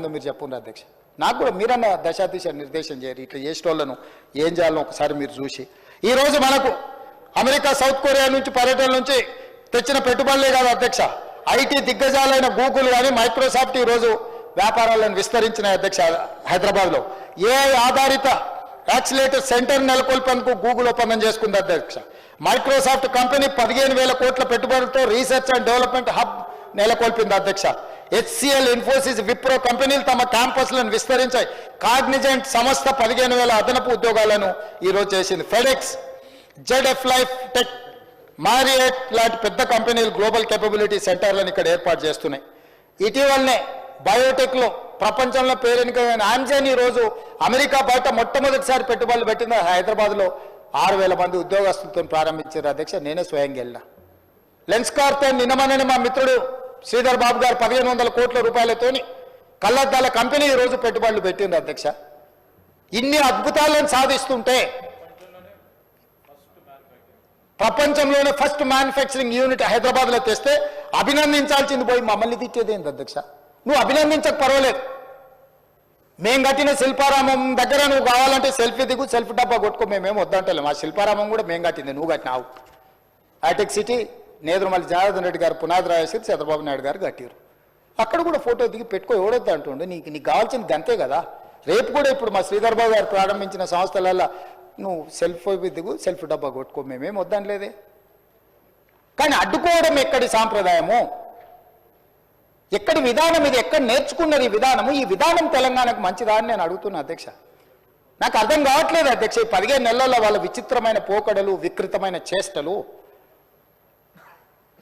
ఏందో మీరు చెప్పండి అధ్యక్ష. నాకు కూడా మీరన్న దశాదిశ నిర్దేశం చేయరు. ఇట్లా చేసేటోళ్ళను ఏం చేయాలో ఒకసారి మీరు చూసి. ఈరోజు మనకు అమెరికా, సౌత్ కొరియా నుంచి పర్యటన నుంచి తెచ్చిన పెట్టుబడులే కాదు అధ్యక్ష, ఐటీ దిగ్గజాలైన గూగుల్ కానీ మైక్రోసాఫ్ట్ ఈరోజు వ్యాపారాలను విస్తరించిన అధ్యక్ష. హైదరాబాద్లో ఏఐ ఆధారిత యాక్సిలేటర్ సెంటర్ నెలకొల్పేందుకు గూగుల్ ఒప్పందం చేసుకుంది అధ్యక్ష. మైక్రోసాఫ్ట్ కంపెనీ 15,000 కోట్ల పెట్టుబడులతో రీసెర్చ్ అండ్ డెవలప్మెంట్ హబ్ నెలకొల్పింది అధ్యక్ష. హెచ్సిఎల్, ఇన్ఫోసిస్, విప్రో కంపెనీలు తమ క్యాంపస్లను విస్తరించాయి. కాగ్నిజెంట్ సంస్థ 15,000 అదనపు ఉద్యోగాలను ఈరోజు చేసింది. FedEx, ZF life tech, Marriott లాంటి పెద్ద కంపెనీలు గ్లోబల్ కేపబిలిటీ సెంటర్లను ఇక్కడ ఏర్పాటు చేస్తున్నాయి. ఇటీవలనే బయోటెక్లో ప్రపంచంలో పేరెనికైన ఆమ్జన్ ఈరోజు అమెరికా బయట మొట్టమొదటిసారి పెట్టుబడులు పెట్టింది హైదరాబాద్లో 6,000 మంది ఉద్యోగస్తులతో ప్రారంభించారు అధ్యక్ష. నేనే స్వయంగా వెళ్ళినా. లెన్స్కార్తో నిన్నమనని మా మిత్రుడు శ్రీధర్ బాబు గారు 1,500 కోట్ల రూపాయలతోని కళ్ళద్దాల కంపెనీ ఈరోజు పెట్టుబడులు పెట్టింది అధ్యక్ష. ఇన్ని అద్భుతాలను సాధిస్తుంటే ప్రపంచంలోనే ఫస్ట్ మ్యానుఫ్యాక్చరింగ్ యూనిట్ హైదరాబాద్లో తెస్తే అభినందించాల్సింది పోయి మమ్మల్ని తిట్టేదేంది అధ్యక్ష? నువ్వు అభినందించక పర్వాలేదు. మేము కట్టిన శిల్పారామం దగ్గర నువ్వు కావాలంటే సెల్ఫీ దిగు, సెల్ఫీ డబ్బా కొట్టుకో, మేమేం వద్దంటలేము. ఆ శిల్పారామం కూడా మేము కట్టింది, నువ్వు కట్టినావు. హైటెక్ సిటీ నేదురుమల్లి జనార్దన్ రెడ్డి గారు పునాది రాసి చంద్రబాబు నాయుడు గారు కట్టారు. అక్కడ కూడా ఫోటో దిగి పెట్టుకో, ఎవడొద్దు అంటుండే. నీకు కావాల్సింది గంతే కదా. రేపు కూడా ఇప్పుడు మా శ్రీధర్ బాబు గారు ప్రారంభించిన సంస్థలలో నువ్వు సెల్ఫీ దిగు, సెల్ఫీ డబ్బా కొట్టుకో, మేమేం వద్దనలేదే. కానీ అడ్డుకోవడం ఎక్కడి సాంప్రదాయము, ఎక్కడి విధానం ఇది, ఎక్కడ నేర్చుకున్నారు ఈ విధానము? ఈ విధానం తెలంగాణకు మంచిదా అని నేను అడుగుతున్నా అధ్యక్ష. నాకు అర్థం కావట్లేదు అధ్యక్ష. 15 నెలల్లో వాళ్ళ విచిత్రమైన పోకడలు, వికృతమైన చేష్టలు.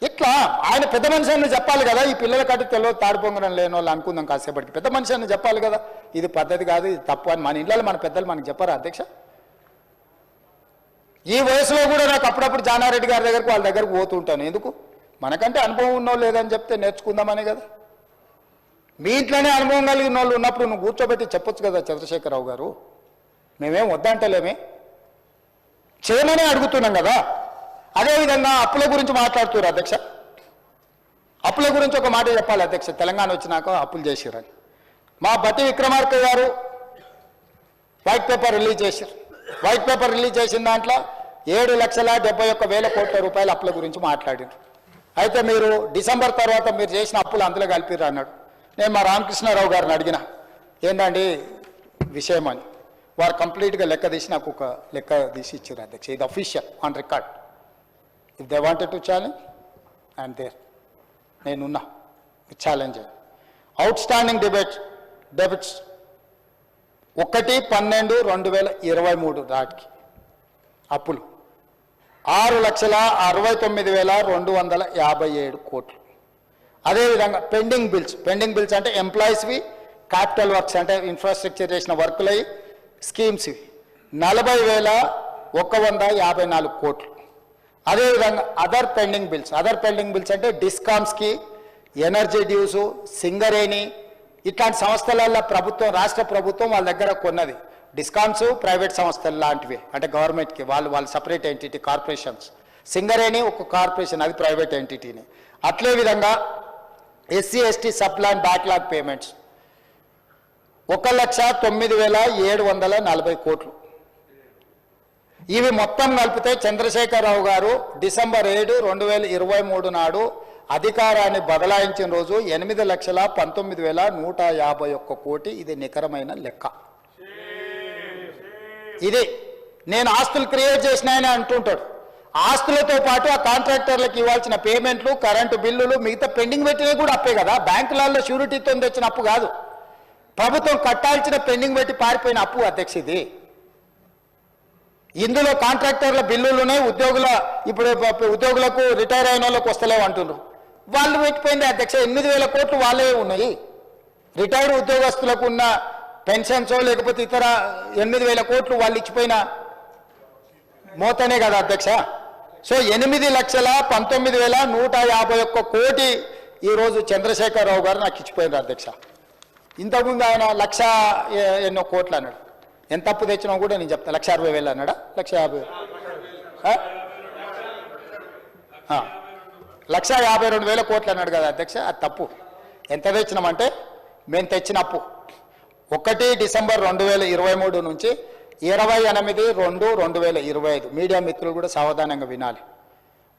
ఇట్లా ఆయన పెద్ద మనిషి అని చెప్పాలి కదా. ఈ పిల్లల కట్టి తెలియదు, తాడిపొంగడం లేని వాళ్ళు అనుకుందాం కాసేపటికి. పెద్ద మనిషి అని చెప్పాలి కదా, ఇది పద్ధతి కాదు, ఇది తప్పు అని. మన ఇళ్ళలో మన పెద్దలు మనకు చెప్పారా అధ్యక్ష? ఈ వయసులో కూడా నాకు అప్పుడప్పుడు జానారెడ్డి గారి దగ్గరకు వాళ్ళ దగ్గరకు పోతూ ఉంటాను. ఎందుకు? మనకంటే అనుభవం ఉన్నో లేదని చెప్తే నేర్చుకుందామనే కదా. మీ ఇంట్లోనే అనుభవం కలిగిన వాళ్ళు ఉన్నప్పుడు నువ్వు కూర్చోబెట్టి చెప్పొచ్చు కదా చంద్రశేఖరరావు గారు. మేమేం వద్దంటలేమే, చేయమనే అడుగుతున్నాం కదా. అదేవిధంగా అప్పుల గురించి మాట్లాడుతున్నారు అధ్యక్ష. అప్పుల గురించి ఒక మాట చెప్పాలి అధ్యక్ష. తెలంగాణ వచ్చినాక అప్పులు చేసిరని మా బట్టి విక్రమార్క గారు వైట్ పేపర్ రిలీజ్ చేశారు. వైట్ పేపర్ రిలీజ్ చేసిన దాంట్లో 7,71,000 కోట్ల రూపాయల అప్పుల గురించి మాట్లాడారు. అయితే మీరు డిసెంబర్ తర్వాత మీరు చేసిన అప్పులు అందులో కలిపిర్రు అన్నాడు. నేను మా రామకృష్ణారావు గారిని అడిగిన, ఏంటండి విషయం అని. వారు కంప్లీట్గా లెక్క తీసి నాకు ఒక లెక్క తీసి ఇచ్చారు అధ్యక్ష. ఇది official, on record. If they wanted to challenge I'm there, నేనున్నా, ఛాలెంజ్. అవుట్ స్టాండింగ్ డెబిట్స్ 1/12/2023 నాటికి అప్పులు 6,69,257 కోట్లు. అదేవిధంగా పెండింగ్ బిల్స్ అంటే ఎంప్లాయీస్వి, క్యాపిటల్ వర్క్స్ అంటే ఇన్ఫ్రాస్ట్రక్చర్ చేసిన వర్కులవి, స్కీమ్స్వి 40,154 కోట్లు. అదేవిధంగా అదర్ పెండింగ్ బిల్స్ అంటే డిస్కామ్స్కి, ఎనర్జీ డ్యూసు, సింగరేణి ఇట్లాంటి సంస్థలలో ప్రభుత్వం, రాష్ట్ర ప్రభుత్వం వాళ్ళ దగ్గర కొన్నది. డిస్కామ్స్ ప్రైవేట్ సంస్థలు లాంటివి, అంటే గవర్నమెంట్కి వాళ్ళు సపరేట్ ఎంటిటీ, కార్పొరేషన్స్. సింగరేణి ఒక కార్పొరేషన్, అది ప్రైవేట్ ఎంటిటీని. అట్లే విధంగా SC ST subplan backlog payments 1,09,740 కోట్లు. ఇవి మొత్తం కలిపితే చంద్రశేఖరరావు గారు డిసెంబర్ 7, 2023 నాడు అధికారాన్ని బదలాయించిన రోజు 8,19,151 కోటి. ఇది నికరమైన లెక్క. ఇది నేను ఆస్తులు క్రియేట్ చేసినాయని అంటుంటాడు. ఆస్తులతో పాటు ఆ కాంట్రాక్టర్లకు ఇవ్వాల్సిన పేమెంట్లు, కరెంటు బిల్లులు, మిగతా పెండింగ్ పెట్టినవి కూడా అప్పే కదా. బ్యాంకులలో షూరిటీతో తెచ్చిన అప్పు కాదు, ప్రభుత్వం కట్టాల్సిన పెండింగ్ పెట్టి పారిపోయిన అప్పు అధ్యక్ష ఇది. ఇందులో కాంట్రాక్టర్ల బిల్లులునే ఇప్పుడు ఉద్యోగులకు రిటైర్ అయిన వాళ్ళకి వస్తలేవు అంటున్నారు. వాళ్ళు పెట్టిపోయింది అధ్యక్ష. 8,000 కోట్లు వాళ్ళే ఉన్నాయి. రిటైర్డ్ ఉద్యోగస్తులకు ఉన్న పెన్షన్స్ లేకపోతే ఇతర 8,000 కోట్లు వాళ్ళు ఇచ్చిపోయిన మోతనే కదా అధ్యక్ష. సో 8,19,151 కోటి ఈరోజు చంద్రశేఖరరావు గారు నాకు ఇచ్చిపోయినారు అధ్యక్ష. ఇంతకుముందు ఆయన 1,00,000 ఎన్నో కోట్లు అన్నాడు. ఎంత అప్పు తెచ్చినా కూడా నేను చెప్తాను. 1,60,000 అన్నాడా? 1,50,000, 1,52,000 కోట్లు అన్నాడు కదా అధ్యక్ష. అది తప్పు. ఎంత తెచ్చినామంటే మేము తెచ్చిన అప్పు 1 డిసెంబర్ 2023 నుంచి 28/2/2025 మీడియా మిత్రులు కూడా సావధానంగా వినాలి.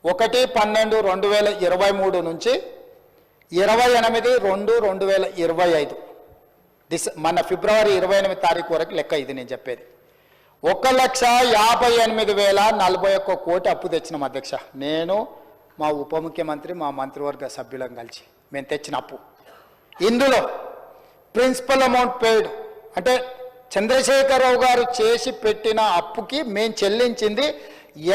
1/12/2023 నుంచి 28/2/2025 మన ఫిబ్రవరి 28 తారీఖు వరకు లెక్క ఇది నేను చెప్పేది. 1,58,041 కోటి అప్పు తెచ్చినాం అధ్యక్ష. నేను మా ఉప ముఖ్యమంత్రి మా మంత్రివర్గ సభ్యులం కలిసి మేము తెచ్చిన అప్పు. ఇందులో ప్రిన్సిపల్ అమౌంట్ పెయిడ్ అంటే చంద్రశేఖరరావు గారు చేసి పెట్టిన అప్పుకి మేము చెల్లించింది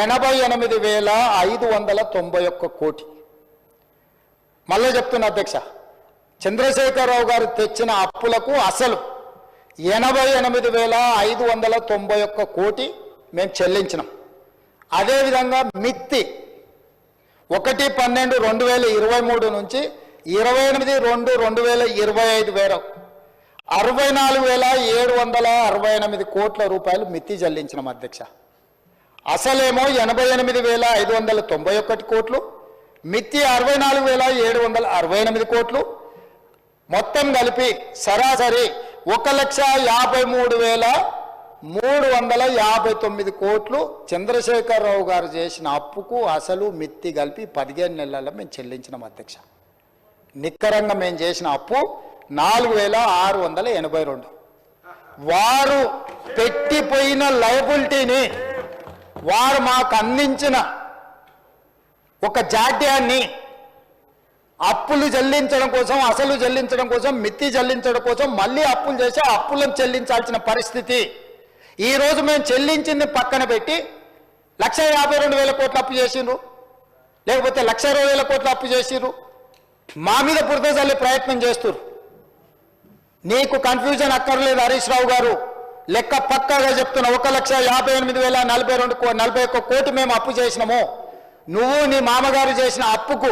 88,591 కోటి. మళ్ళీ చెప్తున్నా అధ్యక్ష, చంద్రశేఖరరావు గారు తెచ్చిన అప్పులకు అసలు 88,591 కోటి మేము చెల్లించినాం. అదేవిధంగా మిత్తి 1/12/2023 నుంచి 28/2/2025 వరకు 64,768 కోట్ల రూపాయలు మిత్తి చెల్లించినాం అధ్యక్ష. అసలేమో 88,591 కోట్లు, మిత్తి 64,768 కోట్లు, మొత్తం కలిపి సరాసరి 1,53,359 కోట్లు చంద్రశేఖరరావు గారు చేసిన అప్పుకు అసలు మిత్తి కలిపి 15 నెలల్లో మేము చెల్లించినాం అధ్యక్ష. నిక్కరంగా మేము చేసిన అప్పు 4,682. వారు పెట్టిపోయిన లయబిలిటీని వారు మాకు అందించిన ఒక జాడ్యాన్ని అప్పులు చెల్లించడం కోసం, అసలు చెల్లించడం కోసం, మిత్తి చెల్లించడం కోసం మళ్ళీ అప్పులు చేసి అప్పులను చెల్లించాల్సిన పరిస్థితి. ఈరోజు మేము చెల్లించింది పక్కన పెట్టి 1,52,000 కోట్లు అప్పు చేసిండ్రు, లేకపోతే 1,20,000 కోట్లు అప్పు చేసిండ్రు. మా మీద బురద చల్లే ప్రయత్నం చేస్తున్నారు. నీకు కన్ఫ్యూజన్ అక్కర్లేదు హరీష్ రావు గారు, లెక్క పక్కాగా చెప్తున్నా. 1,58,041 కోటి మేము అప్పు చేసినాము. నువ్వు నీ మామగారు చేసిన అప్పుకు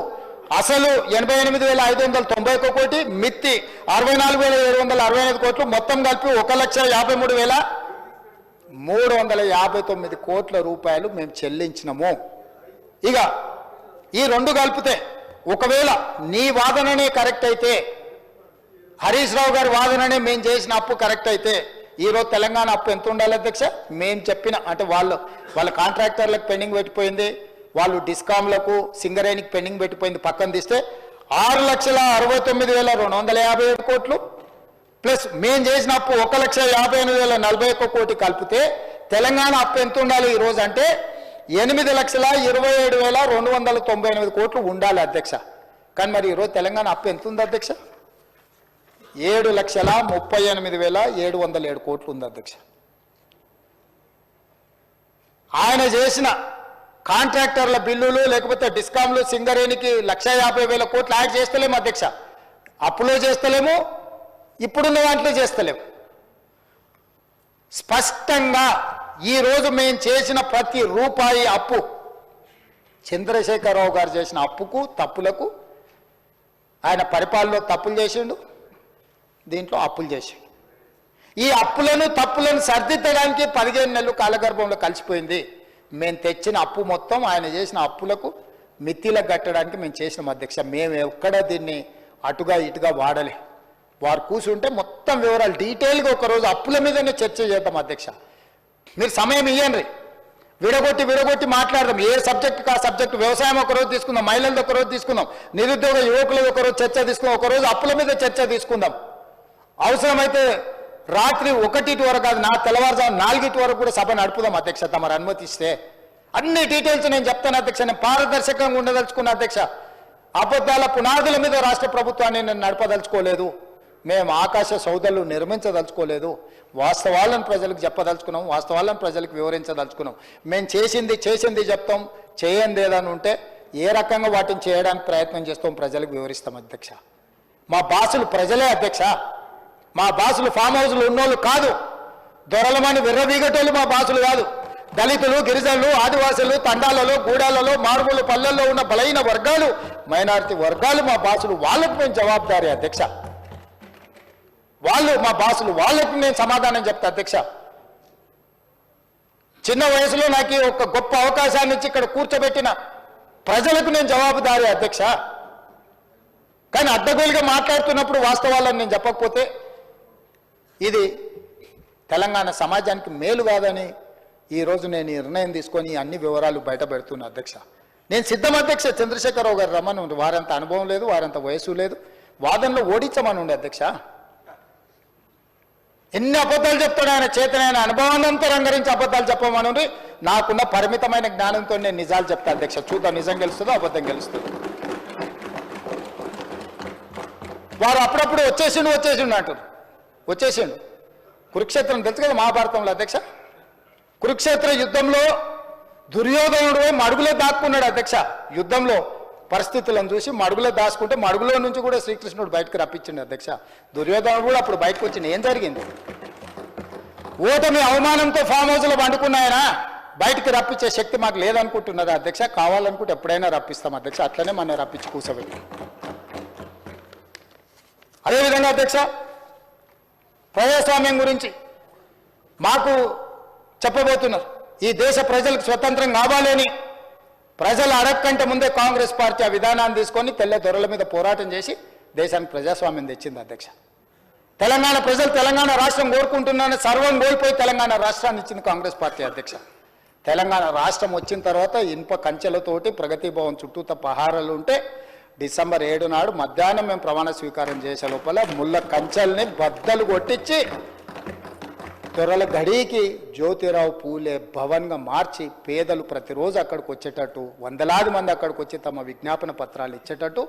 అసలు 88,591 కోటి, మిత్తి 64,768 కోట్లు, మొత్తం కలిపి 1,53,359 కోట్ల రూపాయలు మేము చెల్లించినాము. ఇక ఈ రెండు కలిపితే ఒకవేళ నీ వాదననే కరెక్ట్ అయితే, హరీష్ రావు గారి వాదననే మేము చేసిన అప్పు కరెక్ట్ అయితే, ఈరోజు తెలంగాణ అప్పు ఎంత ఉండాలి అధ్యక్ష? మేము చెప్పిన అంటే వాళ్ళ కాంట్రాక్టర్లకు పెండింగ్ పెట్టిపోయింది, వాళ్ళు డిస్కామ్లకు సింగరేణికి పెండింగ్ పెట్టిపోయింది, పక్కన తీస్తే 6,69,257 కోట్లు ప్లస్ మేము చేసిన అప్పు 1,58,041 కోటి కలిపితే తెలంగాణ అప్పు ఎంత ఉండాలి ఈరోజు అంటే 8,27,298 కోట్లు ఉండాలి అధ్యక్ష. కానీ మరి ఈరోజు తెలంగాణ అప్పు ఎంత ఉంది అధ్యక్ష? 7,38,707 కోట్లు ఉంది అధ్యక్ష. ఆయన చేసిన కాంట్రాక్టర్ల బిల్లులు లేకపోతే డిస్కామ్లు సింగరేణికి 1,50,000 కోట్లు యాడ్ చేస్తలేము అధ్యక్ష. అప్పులో చేస్తలేము, ఇప్పుడున్న దాంట్లో చేస్తలేము. స్పష్టంగా ఈరోజు మేము చేసిన ప్రతి రూపాయి అప్పు చంద్రశేఖరరావు గారు చేసిన అప్పుకు తప్పులకు, ఆయన పరిపాలనలో తప్పులు చేసిండు, దీంట్లో అప్పులు చేసిండు. ఈ అప్పులను తప్పులను సర్దిద్దడానికి 15 నెలలు కాలగర్భంలో కలిసిపోయింది. మేము తెచ్చిన అప్పు మొత్తం ఆయన చేసిన అప్పులకు మిత్తిలకు కట్టడానికి మేము చేసినాం అధ్యక్ష. మేము ఎక్కడ దీన్ని అటుగా ఇటుగా వాడలే. వారు కూర్చుంటే మొత్తం వివరాలు డీటెయిల్గా ఒకరోజు అప్పుల మీదనే చర్చ చేద్దాం అధ్యక్ష. మీరు సమయం ఇవ్వండి, విడగొట్టి మాట్లాడదాం. ఏ సబ్జెక్టుకి ఆ సబ్జెక్టు. వ్యవసాయం ఒకరోజు తీసుకుందాం, మహిళలది ఒకరోజు తీసుకుందాం, నిరుద్యోగ యువకులది ఒకరోజు చర్చ తీసుకుందాం, ఒకరోజు అప్పుల మీద చర్చ తీసుకుందాం. అవసరమైతే రాత్రి 1 వరకు కాదు, నా తెల్లవారుజాము 4 వరకు కూడా సభ నడుపుదాం అధ్యక్ష, తమరు అనుమతిస్తే. అన్ని డీటెయిల్స్ నేను చెప్తాను అధ్యక్ష. నేను పారదర్శకంగా ఉండదలుచుకున్న అధ్యక్ష. అబద్ధాల పునాదుల మీద రాష్ట్ర ప్రభుత్వాన్ని నేను నడపదలుచుకోలేదు. మేము ఆకాశ సౌధలు నిర్మించదలుచుకోలేదు. వాస్తవాలను ప్రజలకు చెప్పదలుచుకున్నాం, వాస్తవాలను ప్రజలకు వివరించదలుచుకున్నాం. మేము చేసింది చెప్తాం, చేయండి ఏదని ఉంటే ఏ రకంగా వాటిని చేయడానికి ప్రయత్నం చేస్తాం ప్రజలకు వివరిస్తాం అధ్యక్ష. మా బాసులు ప్రజలే అధ్యక్ష. మా బాసులు ఫామ్ హౌస్లు ఉన్నోళ్ళు కాదు, దొరలమని విర్రవీగటోళ్ళు మా బాసులు కాదు. దళితులు, గిరిజనులు, ఆదివాసులు, తండాలలో, గూడాలలో, మారుమూల పల్లెల్లో ఉన్న బలైన వర్గాలు, మైనారిటీ వర్గాలు మా బాసులు. వాళ్ళకు మేము జవాబుదారీ అధ్యక్ష. వాళ్ళు మా బాసులు, వాళ్ళకు నేను సమాధానం చెప్తా అధ్యక్ష. చిన్న వయసులో నాకు ఒక గొప్ప అవకాశాన్ని ఇచ్చి ఇక్కడ కూర్చోబెట్టిన ప్రజలకు నేను జవాబుదారీ అధ్యక్ష. కానీ అడ్డగోలుగా మాట్లాడుతున్నప్పుడు వాస్తవాలను నేను చెప్పకపోతే ఇది తెలంగాణ సమాజానికి మేలు కాదని ఈరోజు నేను నిర్ణయం తీసుకొని అన్ని వివరాలు బయట పెడుతున్నా అధ్యక్ష. నేను సిద్ధం అధ్యక్ష. చంద్రశేఖరరావు గారు రమ్మని, వారంత అనుభవం లేదు, వారంత వయసు లేదు, వాదనలో ఓడించమని ఉండే అధ్యక్ష. ఎన్ని అబద్ధాలు చెప్తాడు ఆయన, చేతనైన అనుభవాన్నంతా రంగరించి అబద్ధాలు చెప్పమని నాకున్న పరిమితమైన జ్ఞానంతో నేను నిజాలు చెప్తా అధ్యక్ష. చూద్దాం నిజం గెలుస్తుందో అబద్ధం గెలుస్తుందో. వారు అప్పుడప్పుడు వచ్చేసిండు అంటారు. వచ్చేసిండు. కురుక్షేత్రం తెలుసు కదా మహాభారతంలో అధ్యక్ష. కురుక్షేత్ర యుద్ధంలో దుర్యోధనుడు మడుగులో దాక్కున్నాడు అధ్యక్ష. యుద్ధంలో పరిస్థితులను చూసి మడుగులో దాచుకుంటే మడుగులో నుంచి కూడా శ్రీకృష్ణుడు బయటకు రప్పించిండు అధ్యక్ష. దుర్యోధనుడు కూడా అప్పుడు బయటకు వచ్చింది. ఏం జరిగింది? ఓటమి అవమానంతో ఫామ్ హౌస్లో పండుకున్నాయన బయటికి రప్పించే శక్తి మాకు లేదనుకుంటున్నదా అధ్యక్ష? కావాలనుకుంటే ఎప్పుడైనా రప్పిస్తాం అధ్యక్ష. అట్లనే మన రప్పించి కూర్చోబెట్టి. అదేవిధంగా అధ్యక్ష, ప్రజాస్వామ్యం గురించి మాకు చెప్పబోతున్నారు. ఈ దేశ ప్రజలకు స్వతంత్రం కావాలని ప్రజలు అడగకంటే ముందే కాంగ్రెస్ పార్టీ ఆ విధానాన్ని తీసుకొని తెల్ల దొరల మీద పోరాటం చేసి దేశానికి ప్రజాస్వామ్యం తెచ్చింది అధ్యక్ష. తెలంగాణ ప్రజలు తెలంగాణ రాష్ట్రం కోరుకుంటున్నారని సర్వం కోల్పోయి తెలంగాణ రాష్ట్రాన్ని ఇచ్చింది కాంగ్రెస్ పార్టీ అధ్యక్ష. తెలంగాణ రాష్ట్రం వచ్చిన తర్వాత ఇనుప కంచెలతోటి ప్రగతి భవన్ చుట్టూత పహారాలు ఉంటే డిసెంబర్ 7 నాడు మధ్యాహ్నం మేము ప్రమాణ స్వీకారం చేసే లోపల ముళ్ళ కంచెల్ని బద్దలు కొట్టించి దొరల గడికి జ్యోతిరావు పూలే భవన్గా మార్చి పేదలు ప్రతిరోజు అక్కడికి వచ్చేటట్టు, వందలాది మంది అక్కడికి వచ్చి తమ విజ్ఞాపన పత్రాలు ఇచ్చేటట్టు